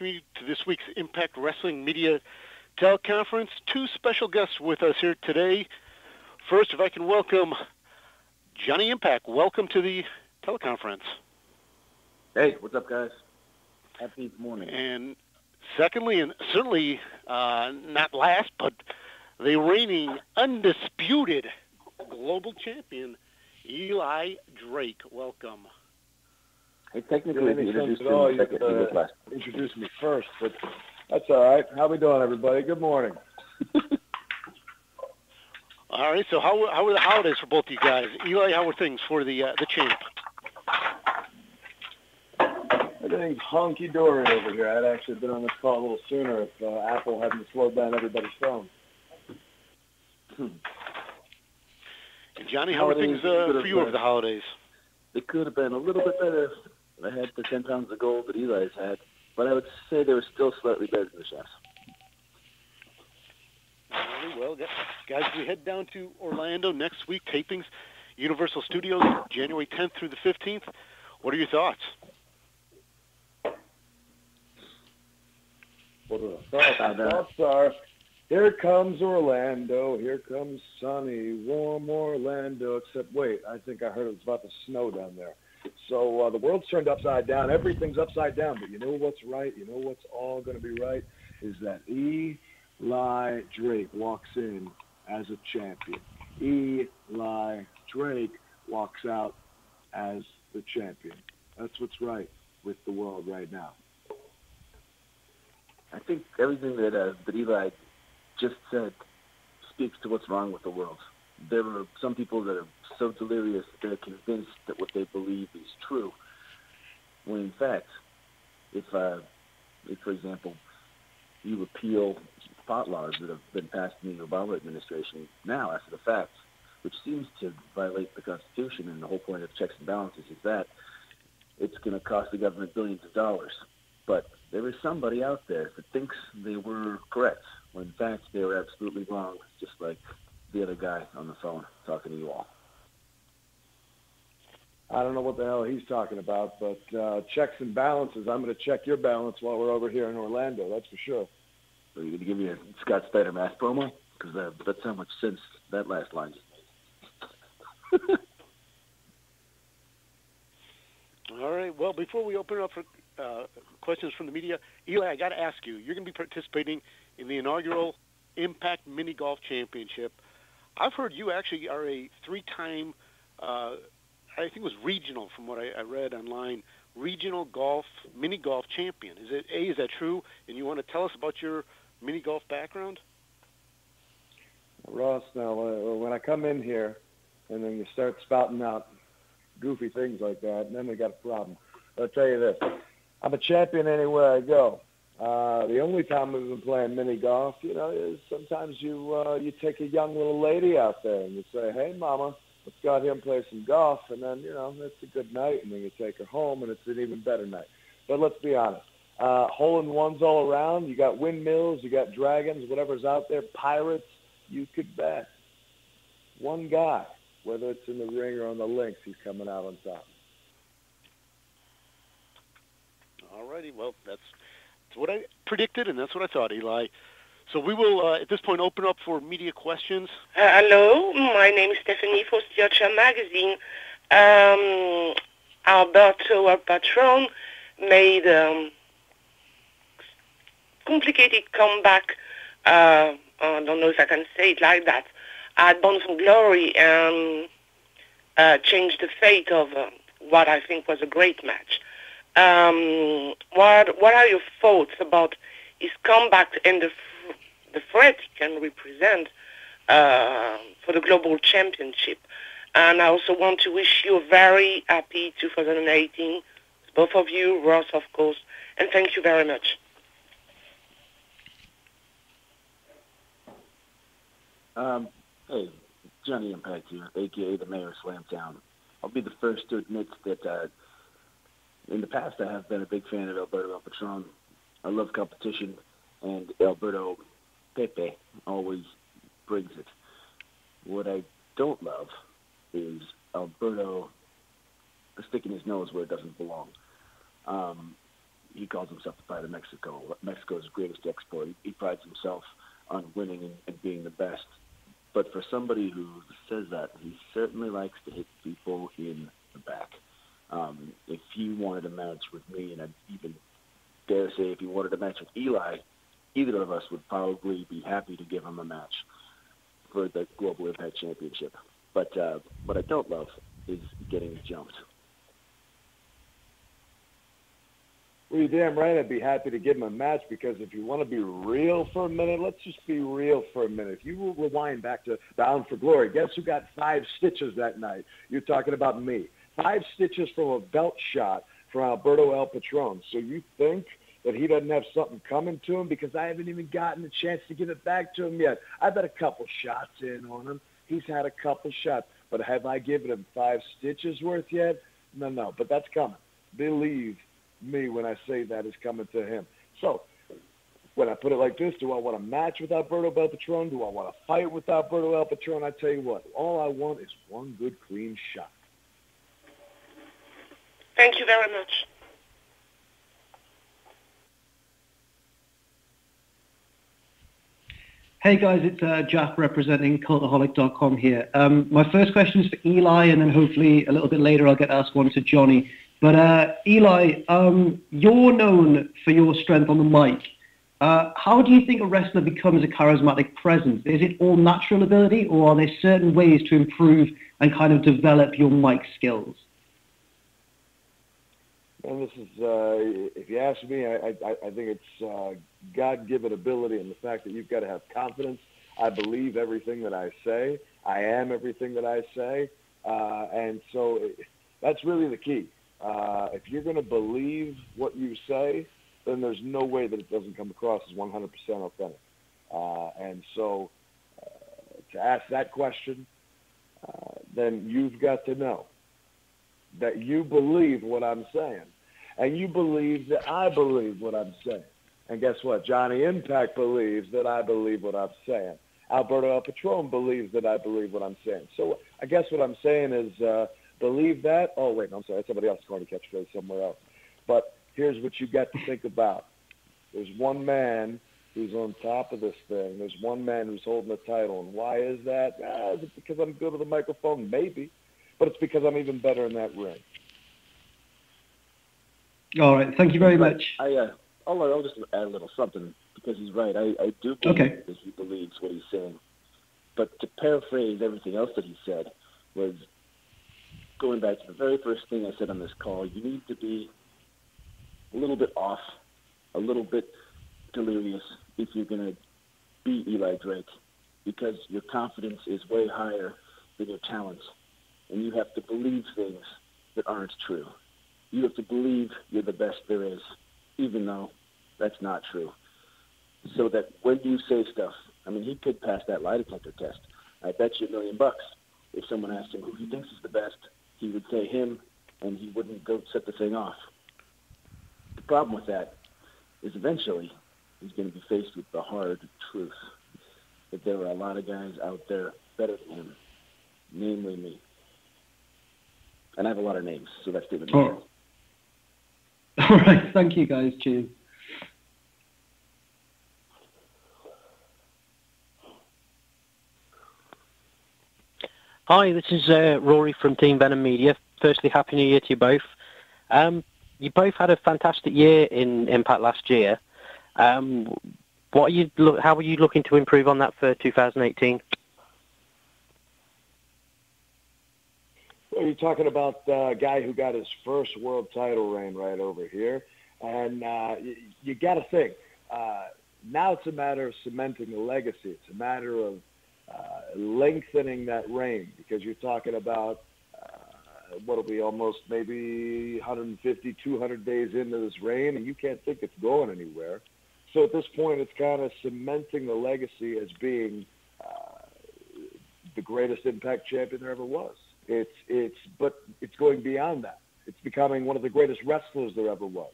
welcome you to this week's Impact Wrestling Media Teleconference. Two special guests with us here today. First, if I can welcome Johnny Impact. Welcome to the teleconference. Hey, what's up, guys? Happy morning. And secondly, and certainly not last, but the reigning undisputed global champion, Eli Drake. Welcome. Hey, technically, you introduced me first, but that's all right. How we doing, everybody? Good morning. All right, so how were the holidays for both of you guys? Eli, how were things for the champ? Everything's hunky-dory over here. I'd actually been on this call a little sooner if Apple hadn't slowed down everybody's phone. And Johnny, how were things for you over the holidays? It could have been a little bit better. I had the 10 pounds of gold that Eli's had, but I would say they were still slightly better than the chefs. Well, guys, we head down to Orlando next week, tapings, Universal Studios, January 10th through the 15th. What are your thoughts? What are the thoughts are, here comes Orlando, here comes sunny, warm Orlando, except, wait, I think I heard it was about to snow down there. So the world's turned upside down. Everything's upside down. But you know what's right? You know what's all going to be right? Is that Eli Drake walks in as a champion. Eli Drake walks out as the champion. That's what's right with the world right now. I think everything that Eli just said speaks to what's wrong with the world. There are some people that are so delirious that they're convinced that what they believe is true. When in fact, if for example, you repeal pot laws that have been passed in the Obama administration now after the fact, which seems to violate the Constitution, and the whole point of checks and balances is that it's going to cost the government billions of dollars. But there is somebody out there that thinks they were correct, when in fact they were absolutely wrong, just like the other guy on the phone talking to you all. I don't know what the hell he's talking about, but checks and balances, I'm going to check your balance while we're over here in Orlando, that's for sure. So you're going to give me a Scott Steiner math promo? Because that's how much sense that last line just made. All right, well, before we open it up for questions from the media, Eli, I got to ask you, you're going to be participating in the inaugural Impact Mini Golf Championship. I've heard you actually are a three-time, I think it was regional from what I read online, regional mini golf champion. Is that true? And you want to tell us about your mini golf background? Ross, now, when I come in here and then you start spouting out goofy things like that, and then we got a problem. I'll tell you this. I'm a champion anywhere I go. The only time we've been playing mini golf, is sometimes you take a young little lady out there and you say, hey, mama, let's go out here and play some golf. And then, it's a good night. And then you take her home and it's an even better night. But let's be honest. Hole-in-ones all around. You got windmills. You got dragons, whatever's out there, pirates. You could bet. One guy, whether it's in the ring or on the links, he's coming out on top. All righty. Well, that's what I predicted, and that's what I thought, Eli. So we will, at this point, open up for media questions. Hello, my name is Stephanie for Star Magazine. Alberto, our patron, made complicated comeback. I don't know if I can say it like that. At Bound for Glory and changed the fate of what I think was a great match. What are your thoughts about his comeback and the threat he can represent for the Global Championship? And I also want to wish you a very happy 2018, both of you, Ross, of course, and thank you very much. Hey, Johnny Impact here, a.k.a. the Mayor of Slamtown. I'll be the first to admit that in the past I have been a big fan of Alberto El Patron. I love competition, and Alberto Pepe always brings it. What I don't love is Alberto sticking his nose where it doesn't belong. he calls himself the Pride of Mexico. Mexico's greatest export. He prides himself on winning and being the best. But for somebody who says that, he certainly likes to hit people in the back. If he wanted a match with me, and I'd even dare say if he wanted a match with Eli, either of us would probably be happy to give him a match for the Global Impact Championship. But what I don't love is getting jumped. Well, you're damn right I'd be happy to give him a match, because if you want to be real for a minute, let's just be real for a minute. If you will rewind back to Bound for Glory, guess who got 5 stitches that night? You're talking about me. 5 stitches from a belt shot from Alberto El Patron. So you think that he doesn't have something coming to him? Because I haven't even gotten a chance to give it back to him yet. I've had a couple shots in on him. He's had a couple shots. But have I given him 5 stitches worth yet? No. But that's coming. Believe me when I say that is coming to him. So when I put it like this, do I want a match with Alberto El Patron? Do I want to fight with Alberto El Patron? I tell you what, all I want is one good, clean shot. Thank you very much. Hey guys, it's Jack representing Cultaholic.com here. My first question is for Eli, and then hopefully a little bit later I'll get asked one to Johnny. But Eli, you're known for your strength on the mic. How do you think a wrestler becomes a charismatic presence? Is it all natural ability, or are there certain ways to improve and kind of develop your mic skills? And this is, if you ask me, I think it's God-given ability, and the fact that you've got to have confidence. I believe everything that I say. I am everything that I say. And so that's really the key. If you're going to believe what you say, then there's no way that it doesn't come across as 100% authentic. And so to ask that question, then you've got to know that you believe what I'm saying, and you believe that I believe what I'm saying. And guess what? Johnny Impact believes that I believe what I'm saying. Alberto El Patron believes that I believe what I'm saying. So I guess what I'm saying is believe that. Oh, wait, no, I'm sorry. Somebody else is going to catchphrase somewhere else. But here's what you got to think about. There's one man who's on top of this thing. There's one man who's holding the title. And why is that? Is it because I'm good with a microphone? Maybe. But it's because I'm even better in that ring. All right. Thank you very much. I'll just add a little something, because he's right. I do believe that he believes what he's saying. But to paraphrase everything else that he said was, going back to the very first thing I said on this call, you need to be a little bit off, a little bit delirious if you're going to beat Eli Drake, because your confidence is way higher than your talents. And you have to believe things that aren't true. You have to believe you're the best there is, even though that's not true. So that when you say stuff, I mean, he could pass that lie detector test. I bet you $1 million. If someone asked him who he thinks is the best, he would say him, and he wouldn't go set the thing off. The problem with that is eventually he's going to be faced with the hard truth that there are a lot of guys out there better than him, namely me. And I have a lot of names, so that's the All right. Thank you, guys. Cheers. Hi, this is Rory from Team Venom Media. Firstly, Happy New Year to you both. You both had a fantastic year in Impact last year. How are you looking to improve on that for 2018? Well, you're talking about a guy who got his first world title reign right over here. And you got to think, now it's a matter of cementing the legacy. It's a matter of lengthening that reign, because you're talking about what'll be almost maybe 150, 200 days into this reign, and you can't think it's going anywhere. So at this point, it's kind of cementing the legacy as being the greatest Impact champion there ever was. But it's going beyond that. It's becoming one of the greatest wrestlers there ever was.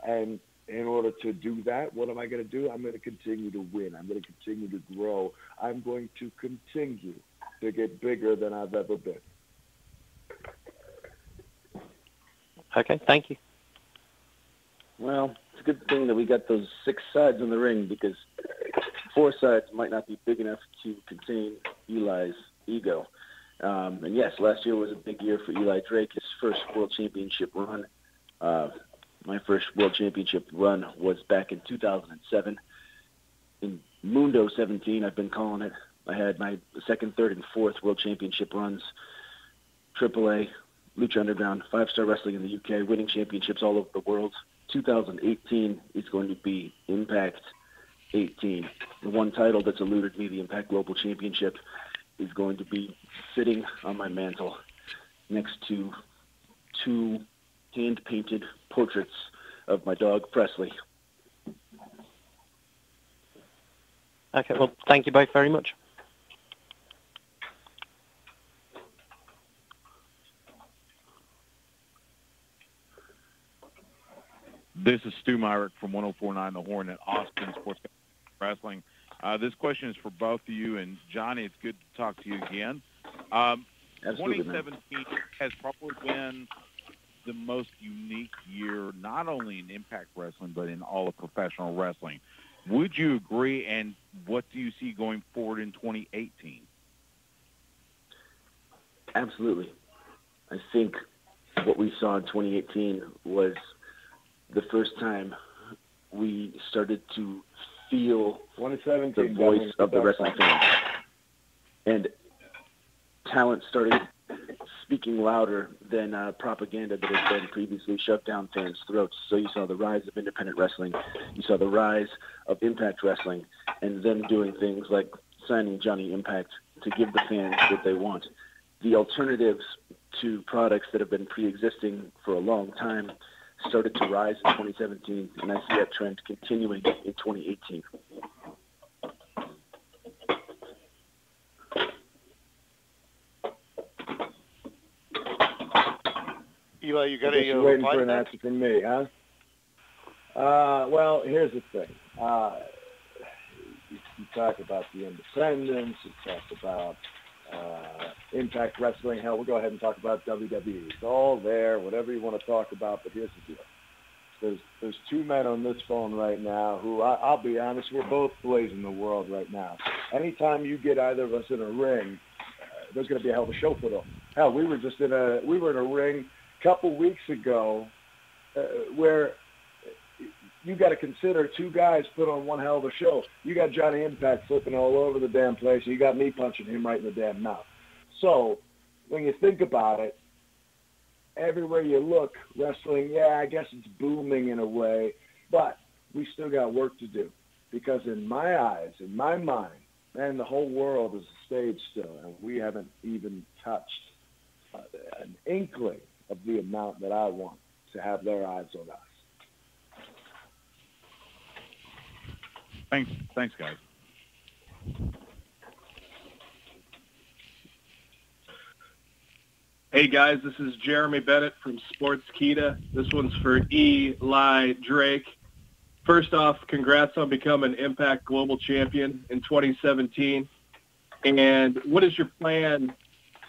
And in order to do that, what am I going to do? I'm going to continue to win. I'm going to continue to grow. I'm going to continue to get bigger than I've ever been. Okay, thank you. Well, it's a good thing that we got those 6 sides in the ring, because 4 sides might not be big enough to contain Eli's ego. And yes, last year was a big year for Eli Drake, his first World Championship run. My first World Championship run was back in 2007. In Mundo 17, I've been calling it. I had my 2nd, 3rd, and 4th World Championship runs, AAA, Lucha Underground, 5-Star Wrestling in the UK, winning championships all over the world. 2018 is going to be Impact 18. The one title that's eluded me, the Impact Global Championship, is going to be sitting on my mantle next to 2 hand-painted portraits of my dog, Presley. Okay, well, thank you both very much. This is Stu Myrick from 104.9 The Horn at Austin Sports Wrestling. This question is for both of you, and Johnny, it's good to talk to you again. 2017 has probably been the most unique year, not only in Impact Wrestling, but in all of professional wrestling. Would you agree, and what do you see going forward in 2018? Absolutely. I think what we saw in 2018 was the first time we started to feel the voice of the wrestling fans. And talent started speaking louder than propaganda that had been previously shoved down fans' throats. So you saw the rise of independent wrestling. You saw the rise of Impact Wrestling, and them doing things like signing Johnny Impact to give the fans what they want. The alternatives to products that have been pre-existing for a long time started to rise in 2017, and I see that trend continuing in 2018. Eli, you got a waiting for an answer from me, huh? Well, here's the thing. You talk about the independents. You talk about Impact Wrestling. Hell, we'll go ahead and talk about WWE. It's all there, whatever you want to talk about, but here's the deal. There's 2 men on this phone right now who, I'll be honest, we're both blazing the world right now. Anytime you get either of us in a ring, there's going to be a hell of a show put on. Hell, we were in a ring a couple weeks ago where you got to consider 2 guys put on one hell of a show. You got Johnny Impact flipping all over the damn place. You got me punching him right in the damn mouth. So when you think about it, everywhere you look, wrestling, yeah, I guess it's booming in a way, but we still got work to do. Because in my eyes, in my mind, man, the whole world is a stage still, and we haven't even touched an inkling of the amount that I want to have their eyes on us. Thanks, guys. Hey guys, this is Jeremy Bennett from Sportskeeda. This one's for Eli Drake. First off, congrats on becoming Impact Global Champion in 2017. And what is your plan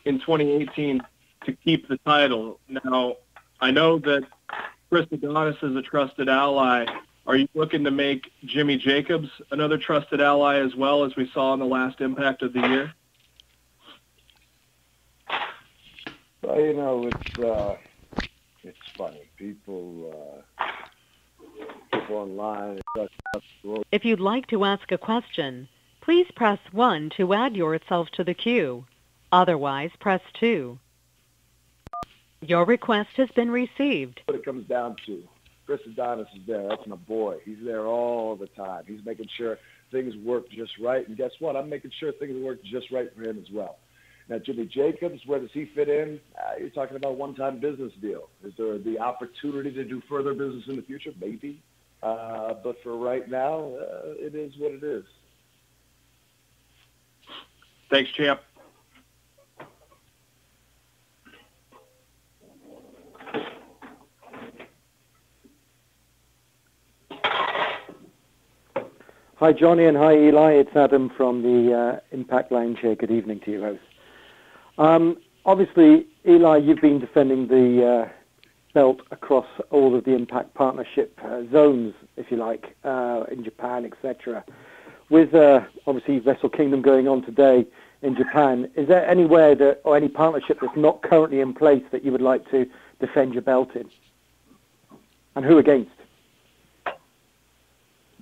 in 2018 to keep the title? Now, I know that Chris Adonis is a trusted ally. Are you looking to make Jimmy Jacobs another trusted ally as well, as we saw in the last Impact of the year? Well, you know, it's funny. People online. If you'd like to ask a question, please press 1 to add yourself to the queue. Otherwise, press 2. Your request has been received. What it comes down to, Chris Adonis is there. That's my boy. He's there all the time. He's making sure things work just right. And guess what? I'm making sure things work just right for him as well. Now, Jimmy Jacobs, where does he fit in? You're talking about a one-time business deal. Is there the opportunity to do further business in the future? Maybe. But for right now, it is what it is. Thanks, champ. Hi, Johnny, and hi, Eli. It's Adam from the Impact Lounge here. Good evening to you both. Obviously, Eli, you've been defending the belt across all of the Impact Partnership zones, if you like, in Japan, etc. With obviously Wrestle Kingdom going on today in Japan, is there anywhere that, or any partnership that's not currently in place that you would like to defend your belt in? And who against?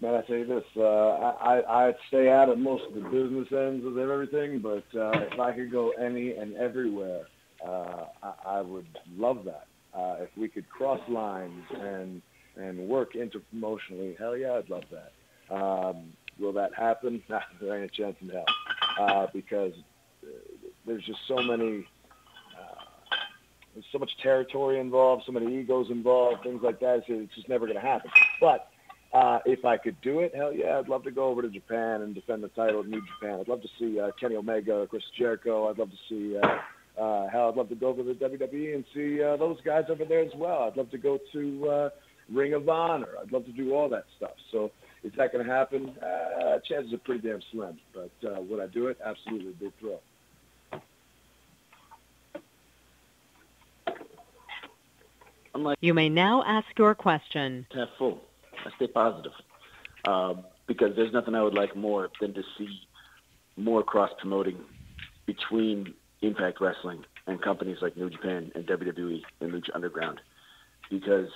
Man, I say this, I'd stay out of most of the business ends of everything, but if I could go any and everywhere, I would love that. If we could cross lines and work interpromotionally, hell yeah, I'd love that. Will that happen? Nah, there ain't a chance in hell, because there's just so many, there's so much territory involved, so many egos involved, things like that. So it's just never going to happen. But if I could do it, hell yeah, I'd love to go over to Japan and defend the title in New Japan. I'd love to see Kenny Omega, Chris Jericho. I'd love to see, hell, I'd love to go over to the WWE and see those guys over there as well. I'd love to go to Ring of Honor. I'd love to do all that stuff. So is that going to happen? Chances are pretty damn slim. But would I do it? Absolutely, big thrill. You may now ask your question. Half full. I stay positive, because there's nothing I would like more than to see more cross-promoting between Impact Wrestling and companies like New Japan and WWE and Lucha Underground, because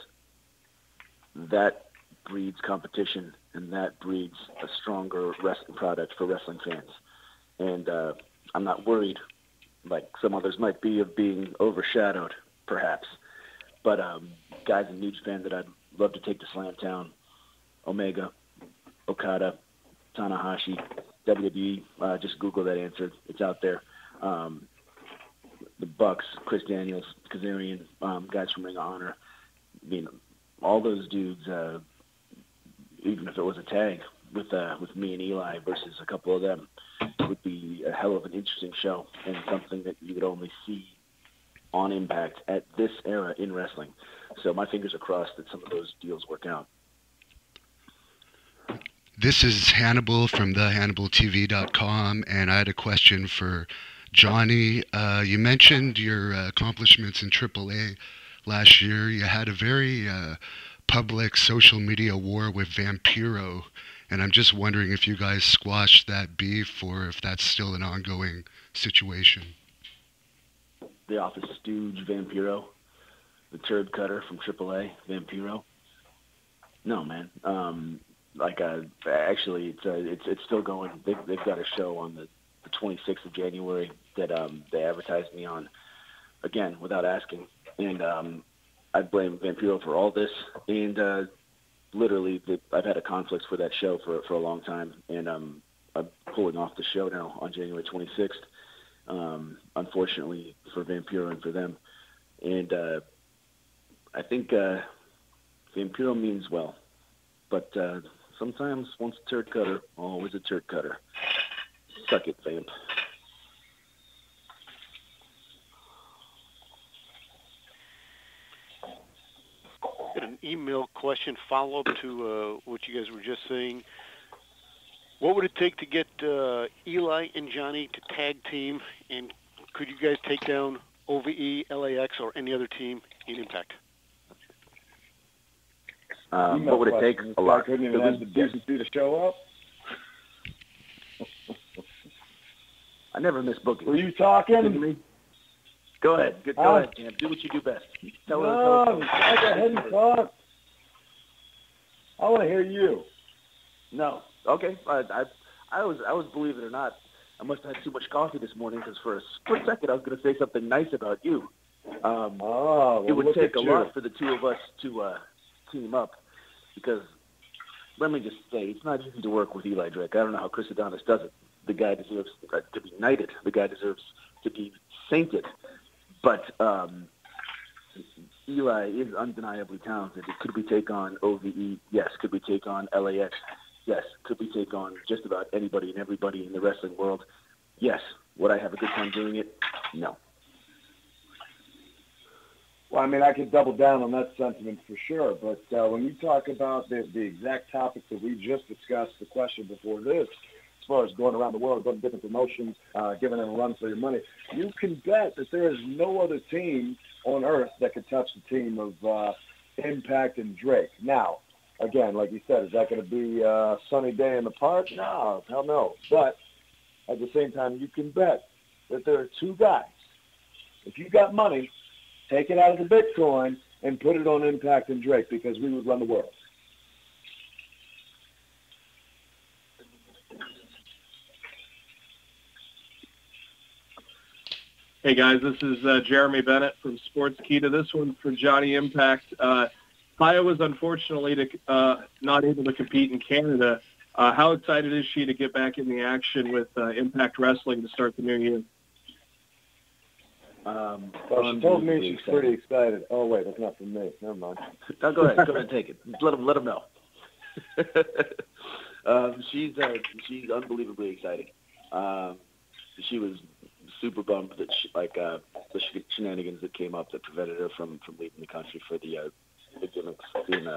that breeds competition and that breeds a stronger wrestling product for wrestling fans. And I'm not worried, like some others might be, of being overshadowed, perhaps. But guys in New Japan that I'd love to take to Slamtown: Omega, Okada, Tanahashi, WWE. Just Google that answer; it's out there. The Bucks, Chris Daniels, Kazarian, guys from Ring of Honor. I mean, all those dudes. Even if it was a tag with me and Eli versus a couple of them, it would be a hell of an interesting show and something that you would only see on Impact at this era in wrestling. So my fingers are crossed that some of those deals work out. This is Hannibal from thehannibaltv.com, and I had a question for Johnny. You mentioned your accomplishments in AAA last year. You had a very public social media war with Vampiro, and I'm just wondering if you guys squashed that beef or if that's still an ongoing situation. The office stooge Vampiro, the turd cutter from AAA, Vampiro. No, man. Actually, it's still going. They've got a show on the 26th of January that they advertised me on, again, without asking. And I blame Vampiro for all this. And literally, I've had a conflict for that show for a long time. And I'm pulling off the show now on January 26th. Unfortunately for Vampiro and for them. And I think Vampiro means well. But sometimes once a turd cutter, always a turd cutter. Suck it, Vamp. Got an email question follow-up to what you guys were just saying. What would it take to get Eli and Johnny to tag team, and could you guys take down OVE, LAX, or any other team in Impact? What would it take? A lot. I couldn't even have the decency to show up. I never miss booking. Were you talking? Go ahead. Go ahead, Cam. Do what you do best. Go ahead and talk. I want to hear you. No. Okay. I was, believe it or not, I must have had too much coffee this morning, because for a split second I was going to say something nice about you. It would take a lot for the two of us to team up, because let me just say, it's not easy to work with Eli Drake. I don't know how Chris Adonis does it. The guy deserves to be knighted. The guy deserves to be sainted. But Eli is undeniably talented. Could we take on OVE? Yes. Could we take on LAX? Yes. Could we take on just about anybody and everybody in the wrestling world? Yes. Would I have a good time doing it? No. Well, I mean, I could double down on that sentiment for sure. But when you talk about the exact topic that we just discussed, the question before this, as far as going around the world, going to different promotions, giving them a run for your money, you can bet that there is no other team on earth that could touch the team of Impact and Drake. Now, again, like you said, is that going to be a sunny day in the park? No, hell no. But at the same time, you can bet that there are two guys. If you got money, take it out of the Bitcoin and put it on Impact and Drake, because we would run the world. Hey guys, this is Jeremy Bennett from Sportskeeda. This one's for Johnny Impact. Paya was unfortunately not able to compete in Canada. How excited is she to get back in the action with Impact Wrestling to start the new year? Well, she told me she's pretty excited. Oh wait, that's not from me. Never mind. No, go ahead. Go ahead and take it. Let them know. She's unbelievably exciting. She was super bummed that the shenanigans that came up that prevented her from leaving the country for the gimmicks in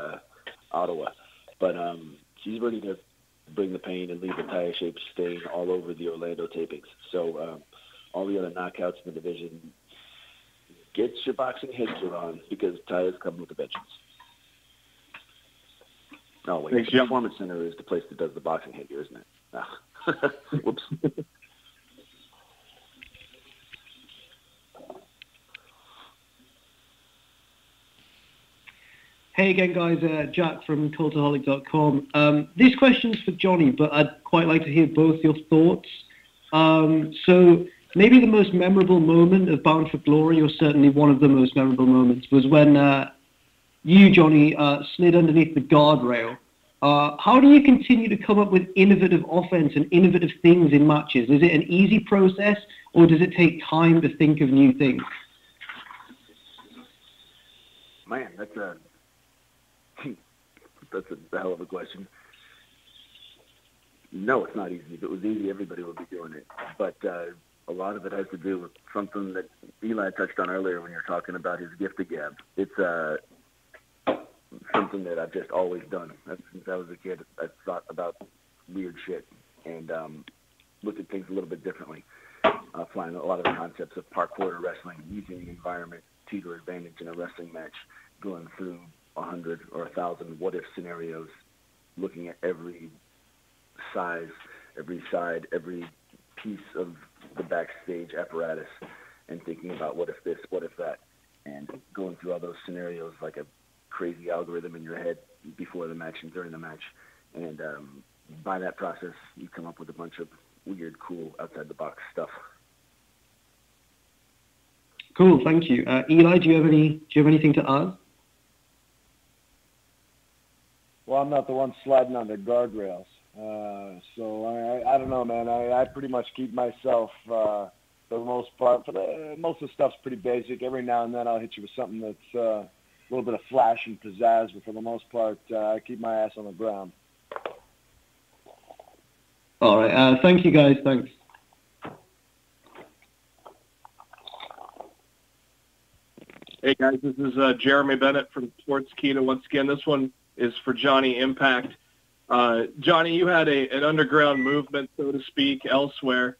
Ottawa. But she's ready to bring the pain and leave a tire-shaped stain all over the Orlando tapings. So all the other knockouts in the division, get your boxing headgear on, because Taya's coming with a vengeance. Oh, wait, Thanks, the Performance Center is the place that does the boxing headgear, isn't it? Ah. Whoops. Hey again, guys. Jack from Cultaholic.com. This question's for Johnny, but I'd quite like to hear both your thoughts. So maybe the most memorable moment of Bound for Glory, or certainly one of the most memorable moments, was when you, Johnny, slid underneath the guardrail. How do you continue to come up with innovative offense and innovative things in matches? Is it an easy process, or does it take time to think of new things? Man, that's a hell of a question. No, it's not easy. If it was easy, everybody would be doing it. But a lot of it has to do with something that Eli touched on earlier when you were talking about his gift of gab. It's something that I've just always done. Since I was a kid, I thought about weird shit and looked at things a little bit differently. Applying a lot of the concepts of parkour wrestling, using the environment to your advantage in a wrestling match, going through 100 or 1,000 what-if scenarios, looking at every size, every side, every piece of the backstage apparatus, and thinking about what if this, what if that, and going through all those scenarios like a crazy algorithm in your head before the match and during the match. And by that process, you come up with a bunch of weird, cool, outside-the-box stuff. Cool, thank you. Eli, do you have anything to add? Well, I'm not the one sliding on the guardrails. So I don't know, man. I pretty much keep myself, for the most part. Most of the stuff's pretty basic. Every now and then I'll hit you with something that's a little bit of flash and pizzazz, but for the most part, I keep my ass on the ground. All right. Thank you, guys. Thanks. Hey guys, this is Jeremy Bennett from Sportskeeda. Once again, this one is for Johnny Impact. Johnny, you had an underground movement, so to speak, elsewhere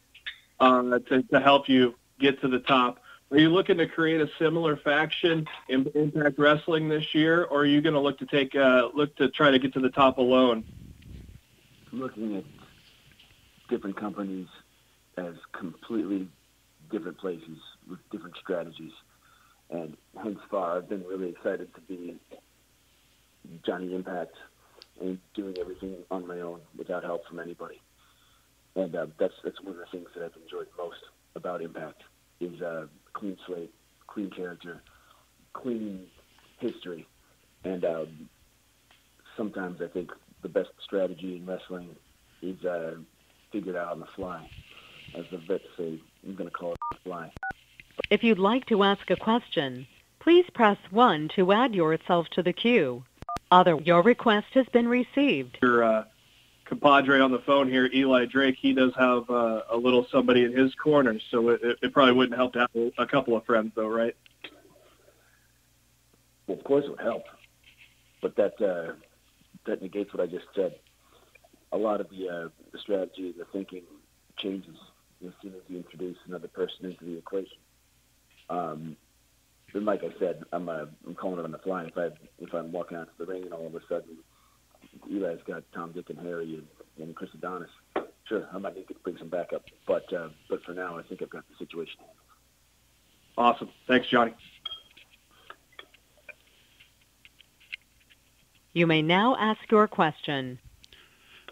to help you get to the top. Are you looking to create a similar faction in Impact Wrestling this year, or are you going to look to try to get to the top alone? I'm looking at different companies as completely different places with different strategies. And hence far, I've been really excited to be Johnny Impact and doing everything on my own without help from anybody. And that's one of the things that I've enjoyed most about Impact is clean slate, clean character, clean history. And sometimes I think the best strategy in wrestling is figured out on the fly. As the vets say, I'm going to call it the fly. If you'd like to ask a question, please press 1 to add yourself to the queue. Your request has been received. Your compadre on the phone here, Eli Drake, he does have a little somebody in his corner, so it probably wouldn't help to have a couple of friends, though, right? Well, of course it would help, but that negates what I just said. A lot of the strategy and the thinking changes as soon as you introduce another person into the equation. then like I said, I'm calling it on the fly. If I'm walking out to the ring and all of a sudden Eli's got Tom, Dick, and Harry and Chris Adonis, sure, I might need to bring some backup. But for now, I think I've got the situation handled. Awesome. Thanks, Johnny. You may now ask your question.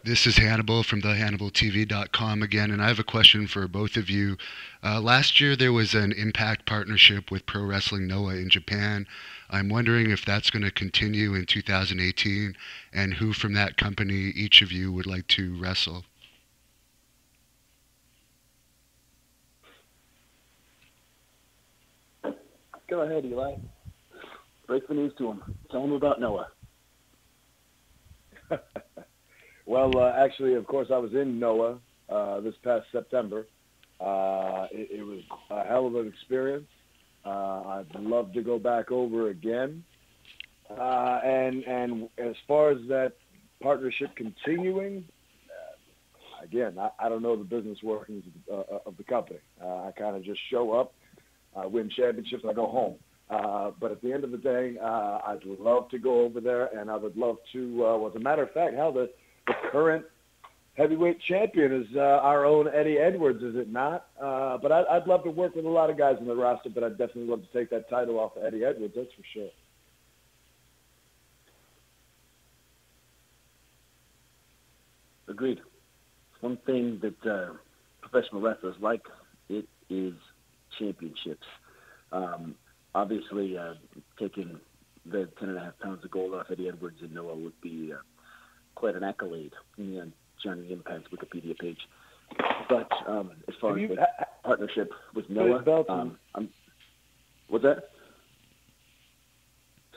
This is Hannibal from thehannibaltv.com again, and I have a question for both of you. Last year there was an Impact partnership with Pro Wrestling Noah in Japan. I'm wondering if that's going to continue in 2018, and who from that company each of you would like to wrestle. Go ahead, Eli. Break the news to him. Tell him about Noah. Well, actually, of course, I was in Noah this past September. It was a hell of an experience. I'd love to go back over again. And as far as that partnership continuing, again, I don't know the business workings of the company. I kind of just show up, I win championships, and I go home. But at the end of the day, I'd love to go over there, and I would love to, well, as a matter of fact, how the current heavyweight champion is our own Eddie Edwards, is it not? But I'd love to work with a lot of guys in the roster, but I'd definitely love to take that title off of Eddie Edwards, that's for sure. Agreed. One thing that professional wrestlers like, it is championships. Obviously, taking the 10.5 pounds of gold off Eddie Edwards and Noah would be quite an accolade on Johnny Impact's Wikipedia page. But as far as the partnership with Noah, what's that?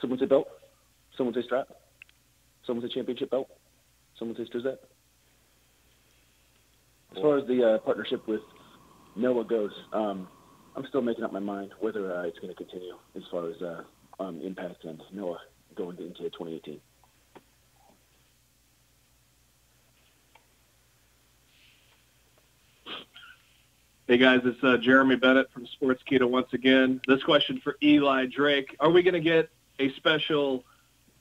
Someone say belt? Someone say strap? Someone say championship belt? Someone say Strizette? As far as the partnership with Noah goes, I'm still making up my mind whether it's going to continue as far as Impact and Noah going into 2018. Hey guys, it's Jeremy Bennett from Sportskeeda once again. This question for Eli Drake. Are we going to get a special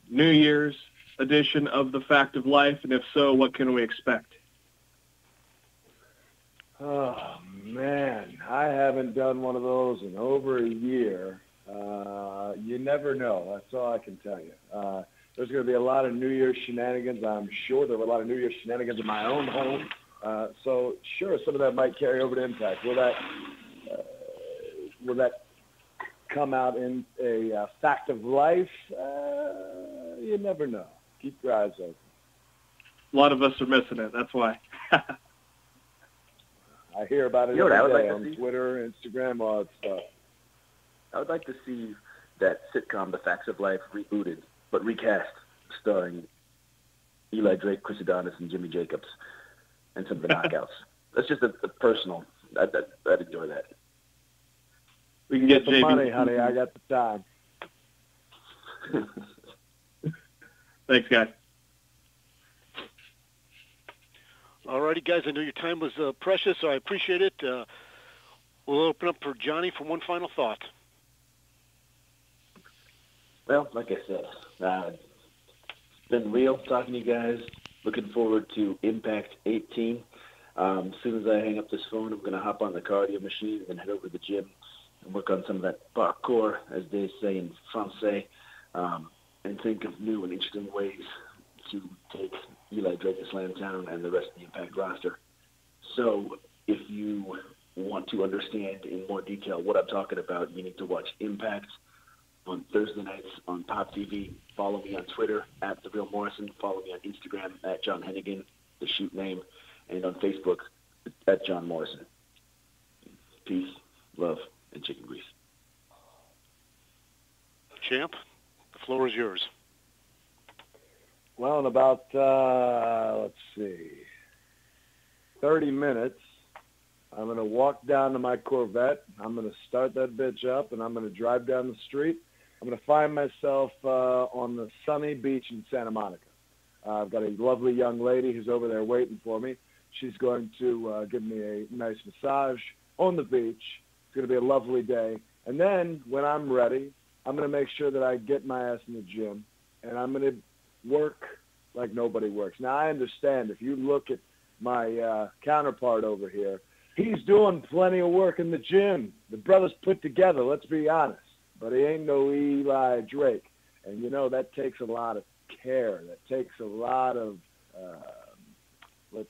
New Year's edition of The Fact of Life? And if so, what can we expect? Oh, man, I haven't done one of those in over a year. You never know. That's all I can tell you. There's going to be a lot of New Year's shenanigans. I'm sure there were a lot of New Year's shenanigans in my own home. So, sure, some of that might carry over to Impact. Will that come out in a fact of life? You never know. Keep your eyes open. A lot of us are missing it. That's why. I hear about it every day on Twitter, Instagram, all that stuff. I would like to see that sitcom, The Facts of Life, rebooted, but recast, starring Eli Drake, Chris Adonis, and Jimmy Jacobs, and some of the knockouts. That's just a personal. I'd enjoy that. We can get the money, honey. I got the time. Thanks, guys. All righty, guys. I know your time was precious, so I appreciate it. We'll open up for Johnny for one final thought. Well, like I said, it's been real talking to you guys. Looking forward to Impact 18. As soon as I hang up this phone, I'm going to hop on the cardio machine and head over to the gym and work on some of that parkour, as they say in Francais, and think of new and interesting ways to take Eli Drake to Slamtown and the rest of the Impact roster. So if you want to understand in more detail what I'm talking about, you need to watch Impact on Thursday nights on Pop TV. Follow me on Twitter at The Real Morrison. Follow me on Instagram at John Hennigan, the shoot name, and on Facebook at John Morrison. Peace, love, and chicken grease. Champ, the floor is yours. Well, in about, 30 minutes, I'm going to walk down to my Corvette. I'm going to start that bitch up, and I'm going to drive down the street. I'm going to find myself on the sunny beach in Santa Monica. I've got a lovely young lady who's over there waiting for me. She's going to give me a nice massage on the beach. It's going to be a lovely day, And then when I'm ready, I'm going to make sure that I get my ass in the gym, and I'm going to work like nobody works. Now, I understand if you look at my counterpart over here, he's doing plenty of work in the gym. The brother's put together, let's be honest. But he ain't no Eli Drake. And, you know, that takes a lot of care. That takes a lot of, what's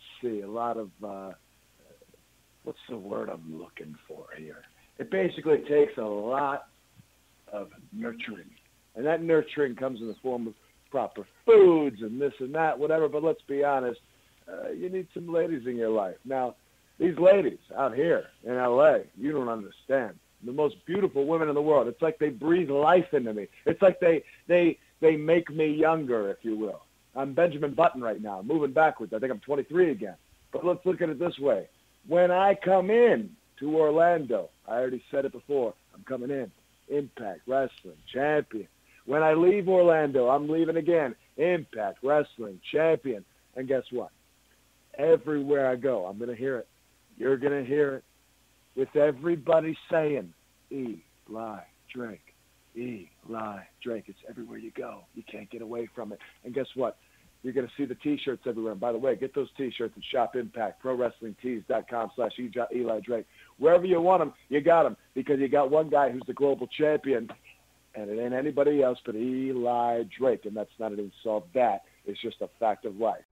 the word I'm looking for here? It basically takes a lot of nurturing. And that nurturing comes in the form of proper foods and this and that, whatever. But let's be honest, you need some ladies in your life. Now, these ladies out here in L.A., you don't understand. The most beautiful women in the world. It's like they breathe life into me. It's like they make me younger, if you will. I'm Benjamin Button right now, moving backwards. I think I'm 23 again. But let's look at it this way. When I come in to Orlando, I already said it before, I'm coming in, Impact Wrestling Champion. When I leave Orlando, I'm leaving again, Impact Wrestling Champion. And guess what? Everywhere I go, I'm going to hear it. You're going to hear it. With everybody saying, Eli Drake, Eli Drake. It's everywhere you go. You can't get away from it. And guess what? You're going to see the T-shirts everywhere. And by the way, get those T-shirts at Shop Impact, ProWrestlingTees.com/Eli Drake. Wherever you want them, you got them, because you got one guy who's the global champion, and it ain't anybody else but Eli Drake. And that's not an insult. That is just a fact of life.